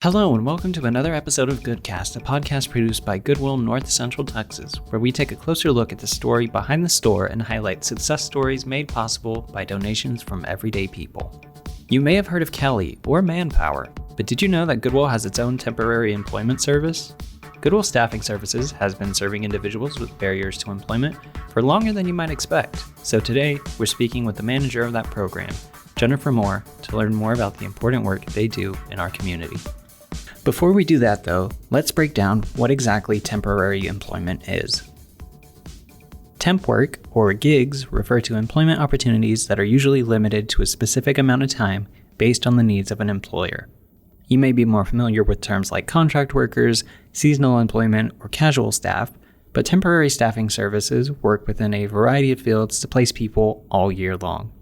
Hello and welcome to another episode of GoodCast, a podcast produced by Goodwill North Central Texas, where we take a closer look at the story behind the store and highlight success stories made possible by donations from everyday people. You may have heard of Kelly or Manpower, but did you know that Goodwill has its own temporary employment service? Goodwill Staffing Services has been serving individuals with barriers to employment for longer than you might expect. So today, we're speaking with the manager of that program, Jennifer Moore, to learn more about the important work they do in our community. Before we do that though, let's break down what exactly temporary employment is. Temp work, or gigs, refer to employment opportunities that are usually limited to a specific amount of time based on the needs of an employer. You may be more familiar with terms like contract workers, seasonal employment, or casual staff, but temporary staffing services work within a variety of fields to place people all year long.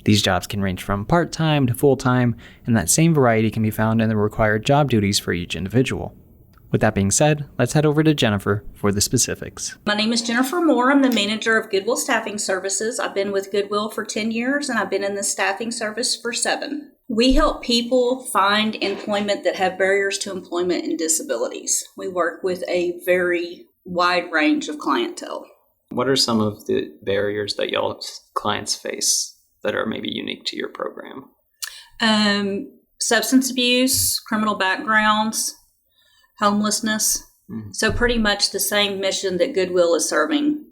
These jobs can range from part-time to full-time, and that same variety can be found in the required job duties for each individual. With that being said, let's head over to Jennifer for the specifics. My name is Jennifer Moore. I'm the manager of Goodwill Staffing Services. I've been with Goodwill for 10 years, and I've been in the staffing service for 7. We help people find employment that have barriers to employment and disabilities. We work with a very wide range of clientele. What are some of the barriers that y'all's clients face that are maybe unique to your program? Substance abuse, criminal backgrounds, homelessness. So pretty much the same mission that Goodwill is serving.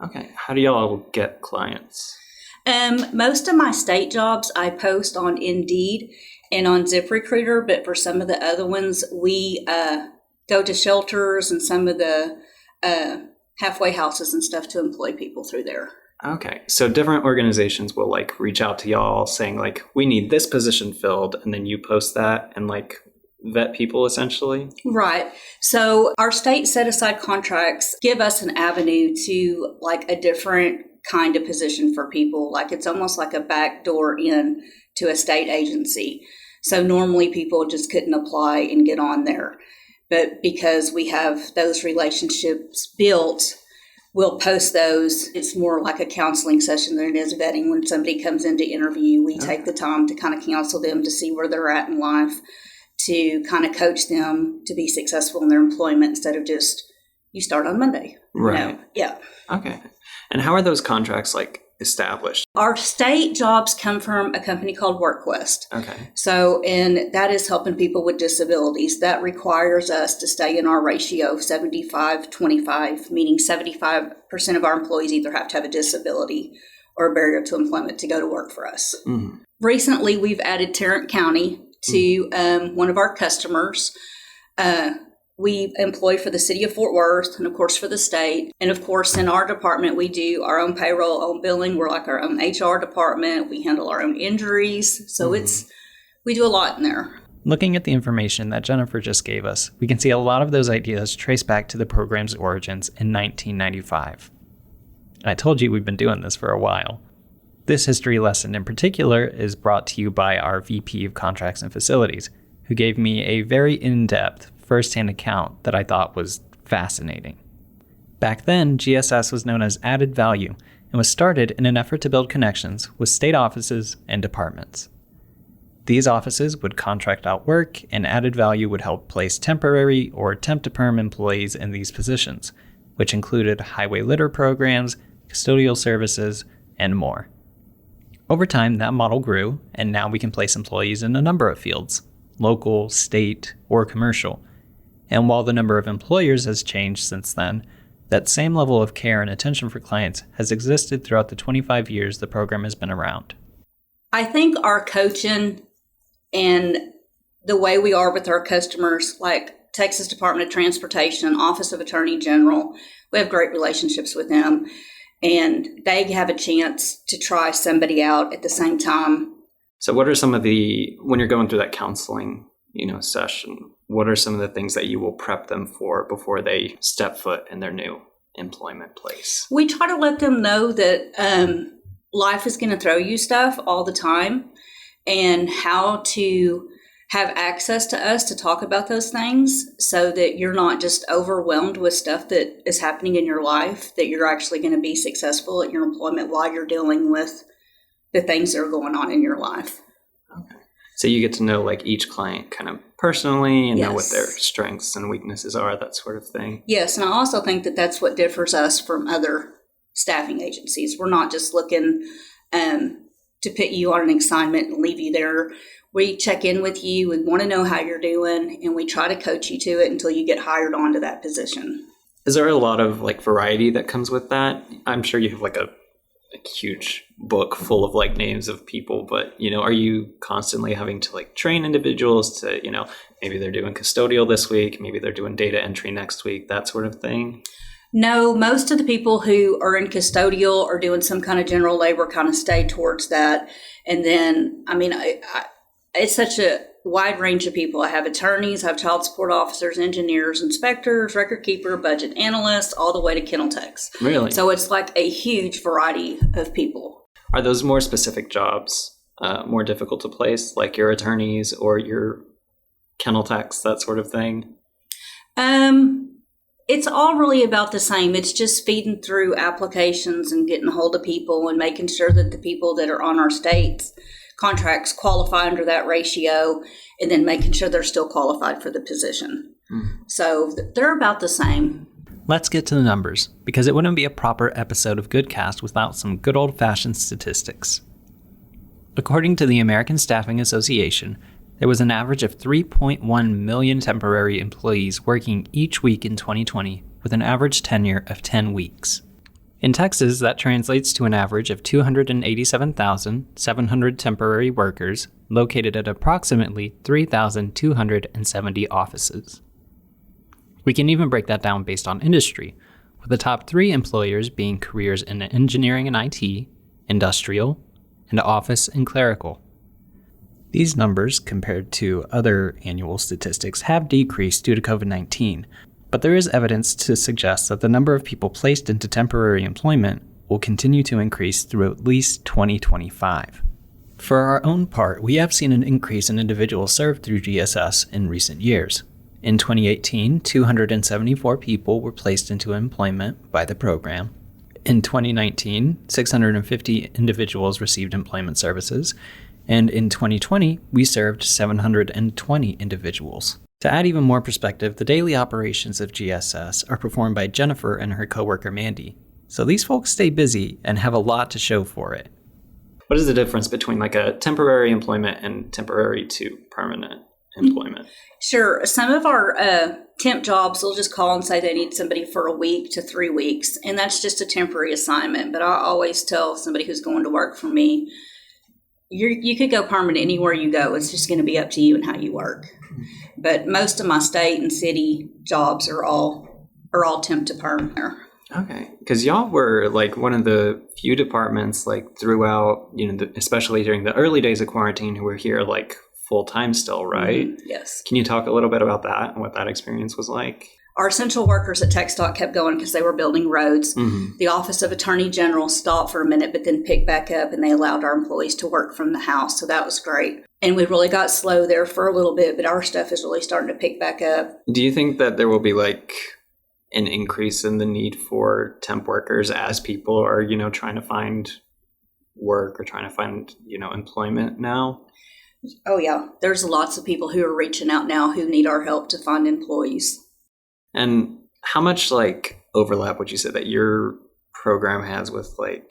Okay. How do y'all get clients? Most of my state jobs I post on Indeed and on ZipRecruiter, but for some of the other ones, we go to shelters and some of the halfway houses and stuff to employ people through there. Okay, so different organizations will reach out to y'all saying we need this position filled, and then you post that and vet people essentially? Right. So our state set aside contracts give us an avenue to a different kind of position for people. It's almost like a backdoor in to a state agency. So normally people just couldn't apply and get on there. But because we have those relationships built, we'll post those. It's more like a counseling session than it is vetting. When somebody comes in to interview, we take the time to kind of counsel them to see where they're at in life, to kind of coach them to be successful in their employment instead of just, you start on Monday. Right. Yeah. Okay. And how are those contracts established? Our state jobs come from a company called WorkQuest. Okay. So, and that is helping people with disabilities. That requires us to stay in our ratio of 75-25, meaning 75% of our employees either have to have a disability or a barrier to employment to go to work for us. Mm-hmm. Recently, we've added Tarrant County to one of our customers. We employ for the city of Fort Worth and, of course, for the state. And, of course, in our department, we do our own payroll, own billing. We're like our own HR department. We handle our own injuries. So we do a lot in there. Looking at the information that Jennifer just gave us, we can see a lot of those ideas trace back to the program's origins in 1995. I told you we've been doing this for a while. This history lesson in particular is brought to you by our VP of Contracts and Facilities, who gave me a very in-depth first-hand account that I thought was fascinating. Back then, GSS was known as Added Value and was started in an effort to build connections with state offices and departments. These offices would contract out work, and Added Value would help place temporary or temp-to-perm employees in these positions, which included highway litter programs, custodial services, and more. Over time, that model grew, and now we can place employees in a number of fields, local, state, or commercial. And while the number of employers has changed since then, that same level of care and attention for clients has existed throughout the 25 years the program has been around. I think our coaching and the way we are with our customers, like Texas Department of Transportation, Office of Attorney General, we have great relationships with them. And they have a chance to try somebody out at the same time. So what are some of when you're going through that counseling, session, what are some of the things that you will prep them for before they step foot in their new employment place? We try to let them know that life is going to throw you stuff all the time, and how to have access to us to talk about those things so that you're not just overwhelmed with stuff that is happening in your life, that you're actually going to be successful at your employment while you're dealing with the things that are going on in your life. Okay. So you get to know each client kind of personally and know what Yes. their strengths and weaknesses are, that sort of thing. Yes, and I also think that that's what differs us from other staffing agencies. We're not just looking to put you on an assignment and leave you there. We check in with you. We want to know how you're doing, and we try to coach you to it until you get hired onto that position. Is there a lot of like variety that comes with that? I'm sure you have like a huge book full of like names of people, but are you constantly having to like train individuals to, maybe they're doing custodial this week, maybe they're doing data entry next week, that sort of thing? No, most of the people who are in custodial or doing some kind of general labor kind of stay towards that. And then, it's such a wide range of people. I have attorneys, I have child support officers, engineers, inspectors, record keeper, budget analysts, all the way to kennel techs. Really? So it's like a huge variety of people. Are those more specific jobs more difficult to place, like your attorneys or your kennel techs, that sort of thing? It's all really about the same. It's just feeding through applications and getting a hold of people and making sure that the people that are on our state's contracts qualify under that ratio, and then making sure they're still qualified for the position. So they're about the same. Let's get to the numbers, because it wouldn't be a proper episode of GoodCast without some good old-fashioned statistics. According to the American Staffing Association, there was an average of 3.1 million temporary employees working each week in 2020, with an average tenure of 10 weeks. In Texas, that translates to an average of 287,700 temporary workers located at approximately 3,270 offices. We can even break that down based on industry, with the top 3 employers being careers in engineering and IT, industrial, and office and clerical. These numbers, compared to other annual statistics, have decreased due to COVID-19, but there is evidence to suggest that the number of people placed into temporary employment will continue to increase through at least 2025. For our own part, we have seen an increase in individuals served through GSS in recent years. In 2018, 274 people were placed into employment by the program. In 2019, 650 individuals received employment services, and in 2020, we served 720 individuals. To add even more perspective, the daily operations of GSS are performed by Jennifer and her coworker Mandy. So these folks stay busy and have a lot to show for it. What is the difference between like a temporary employment and temporary to permanent employment? Sure. Some of our temp jobs, they'll just call and say they need somebody for a week to 3 weeks, and that's just a temporary assignment. But I always tell somebody who's going to work for me, you could go permanent anywhere you go. It's just going to be up to you and how you work. But most of my state and city jobs are all temp to perm there. Okay, because y'all were like one of the few departments like throughout, especially during the early days of quarantine, who were here like full time still, right? Mm-hmm. Yes. Can you talk a little bit about that and what that experience was like? Our essential workers at TxDOT kept going because they were building roads. Mm-hmm. The Office of Attorney General stopped for a minute, but then picked back up, and they allowed our employees to work from the house. So that was great. And we really got slow there for a little bit, but our stuff is really starting to pick back up. Do you think that there will be like an increase in the need for temp workers as people are, trying to find work or trying to find, employment now? Oh, yeah. There's lots of people who are reaching out now who need our help to find employees. And how much like overlap would you say that your program has with like,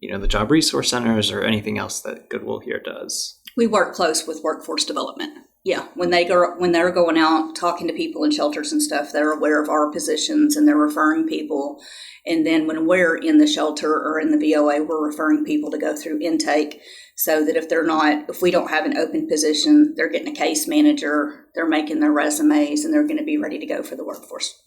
the job resource centers or anything else that Goodwill here does? We work close with workforce development. Yeah, when they're going out talking to people in shelters and stuff, they're aware of our positions and they're referring people. And then when we're in the shelter or in the VOA, we're referring people to go through intake, so that if we don't have an open position, they're getting a case manager, they're making their resumes, and they're going to be ready to go for the workforce.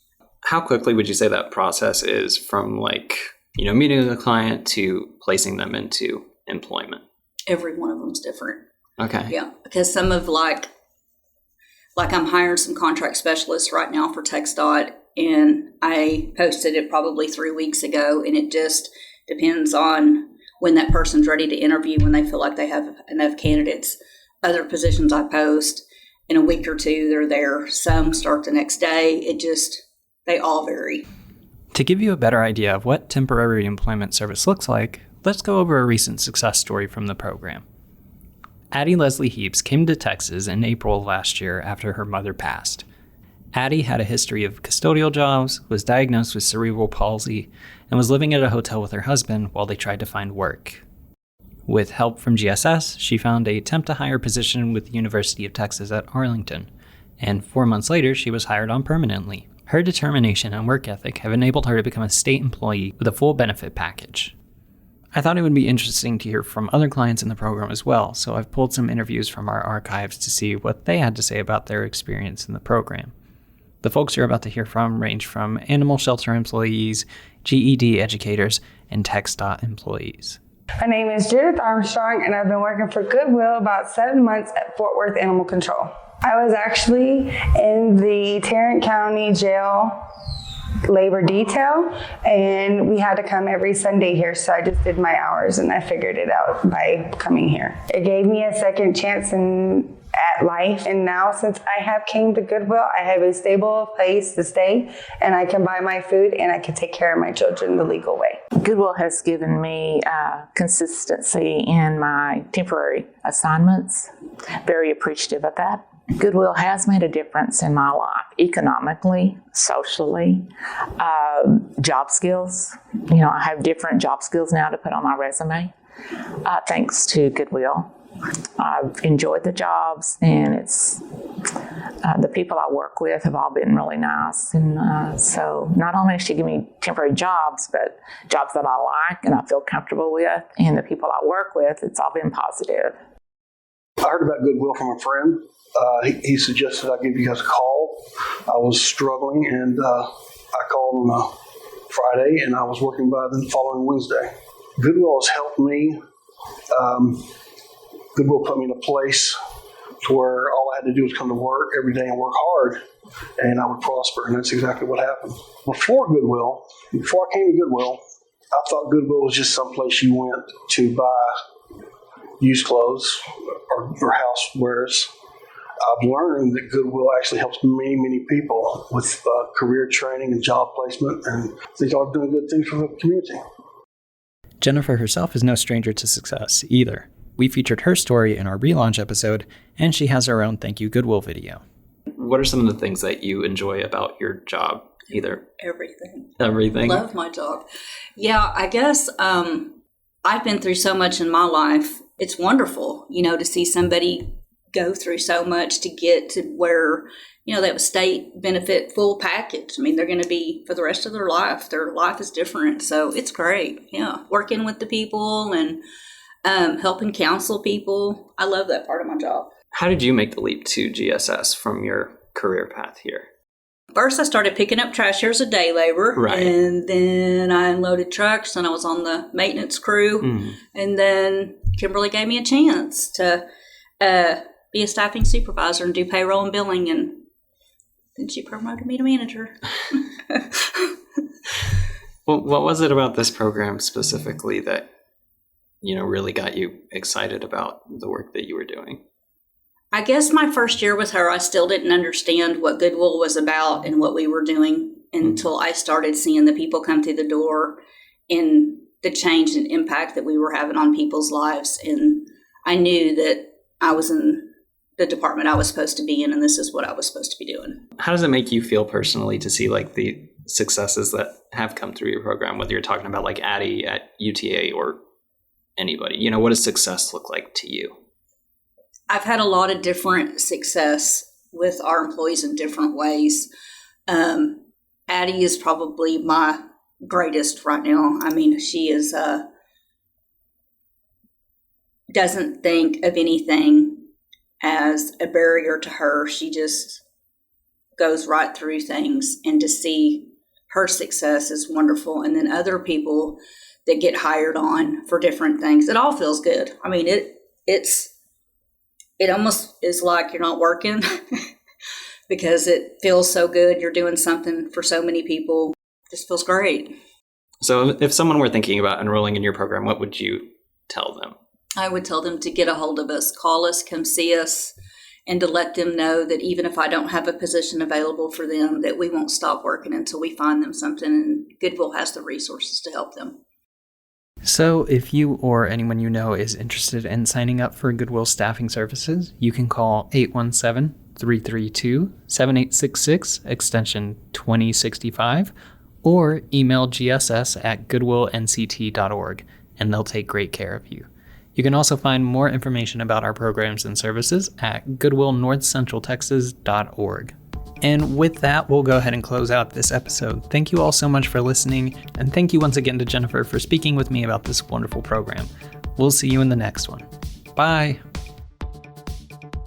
How quickly would you say that process is from like, meeting the client to placing them into employment? Every one of them is different. Okay. Yeah, because some of like I'm hiring some contract specialists right now for TxDOT, and I posted it probably 3 weeks ago, and it just depends on when that person's ready to interview, when they feel like they have enough candidates. Other positions I post, in a week or two, they're there. Some start the next day. They all vary. To give you a better idea of what temporary employment service looks like, let's go over a recent success story from the program. Addie Leslie Heaps came to Texas in April of last year after her mother passed. Addie had a history of custodial jobs, was diagnosed with cerebral palsy, and was living at a hotel with her husband while they tried to find work. With help from GSS, she found a temp-to-hire position with the University of Texas at Arlington, and 4 months later, she was hired on permanently. Her determination and work ethic have enabled her to become a state employee with a full benefit package. I thought it would be interesting to hear from other clients in the program as well, so I've pulled some interviews from our archives to see what they had to say about their experience in the program. The folks you're about to hear from range from animal shelter employees, GED educators, and TxDOT employees. My name is Judith Armstrong, and I've been working for Goodwill about 7 months at Fort Worth Animal Control. I was actually in the Tarrant County Jail labor detail, and we had to come every Sunday here, so I just did my hours and I figured it out by coming here. It gave me a second chance at life, and now since I have came to Goodwill, I have a stable place to stay, and I can buy my food and I can take care of my children the legal way. Goodwill has given me consistency in my temporary assignments. Very appreciative of that. Goodwill has made a difference in my life, economically, socially, job skills. I have different job skills now to put on my resume, thanks to Goodwill. I've enjoyed the jobs, and it's the people I work with have all been really nice. And so not only does she give me temporary jobs, but jobs that I like and I feel comfortable with, and the people I work with, it's all been positive. I heard about Goodwill from a friend. He suggested I give you guys a call. I was struggling, and I called on a Friday, and I was working by the following Wednesday. Goodwill has helped me. Goodwill put me in a place to where all I had to do was come to work every day and work hard, and I would prosper, and that's exactly what happened. Before I came to Goodwill, I thought Goodwill was just some place you went to buy used clothes or housewares. I've learned that Goodwill actually helps many, many people with career training and job placement, and I think y'all are doing good things for the community. Jennifer herself is no stranger to success either. We featured her story in our relaunch episode, and she has her own thank you Goodwill video. What are some of the things that you enjoy about your job? Everything. Love my job. Yeah, I guess I've been through so much in my life. It's wonderful, to see somebody go through so much to get to where, they have a state benefit full package. I mean, they're going to be for the rest of their life. Their life is different. So it's great. Yeah. Working with the people and helping counsel people. I love that part of my job. How did you make the leap to GSS from your career path here? First, I started picking up trash here as a day laborer. Right. And then I unloaded trucks, and I was on the maintenance crew. Mm-hmm. And then Kimberly gave me a chance to be a staffing supervisor and do payroll and billing, and then she promoted me to manager. Well, what was it about this program specifically that, really got you excited about the work that you were doing? I guess my first year with her, I still didn't understand what Goodwill was about and what we were doing until I started seeing the people come through the door and the change and impact that we were having on people's lives. And I knew that I was in the department I was supposed to be in, and this is what I was supposed to be doing. How does it make you feel personally to see the successes that have come through your program, whether you're talking about Addie at UTA or anybody? What does success look like to you? I've had a lot of different success with our employees in different ways. Addie is probably my greatest right now. I mean, she is doesn't think of anything as a barrier to her. She just goes right through things, and to see her success is wonderful. And then other people that get hired on for different things, it all feels good. I mean, it almost is like you're not working because it feels so good. You're doing something for so many people. It just feels great. So if someone were thinking about enrolling in your program, what would you tell them? I would tell them to get a hold of us, call us, come see us, and to let them know that even if I don't have a position available for them, that we won't stop working until we find them something, and Goodwill has the resources to help them. So if you or anyone you know is interested in signing up for Goodwill staffing services, you can call 817-332-7866, extension 2065, or email gss@goodwillnct.org, and they'll take great care of you. You can also find more information about our programs and services at goodwillnorthcentraltexas.org. And with that, we'll go ahead and close out this episode. Thank you all so much for listening, and thank you once again to Jennifer for speaking with me about this wonderful program. We'll see you in the next one. Bye!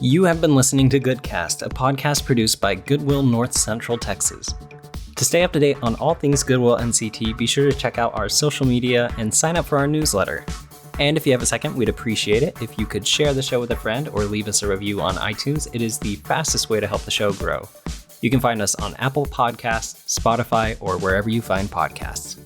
You have been listening to GoodCast, a podcast produced by Goodwill North Central Texas. To stay up to date on all things Goodwill NCT, be sure to check out our social media and sign up for our newsletter. And if you have a second, we'd appreciate it if you could share the show with a friend or leave us a review on iTunes. It is the fastest way to help the show grow. You can find us on Apple Podcasts, Spotify, or wherever you find podcasts.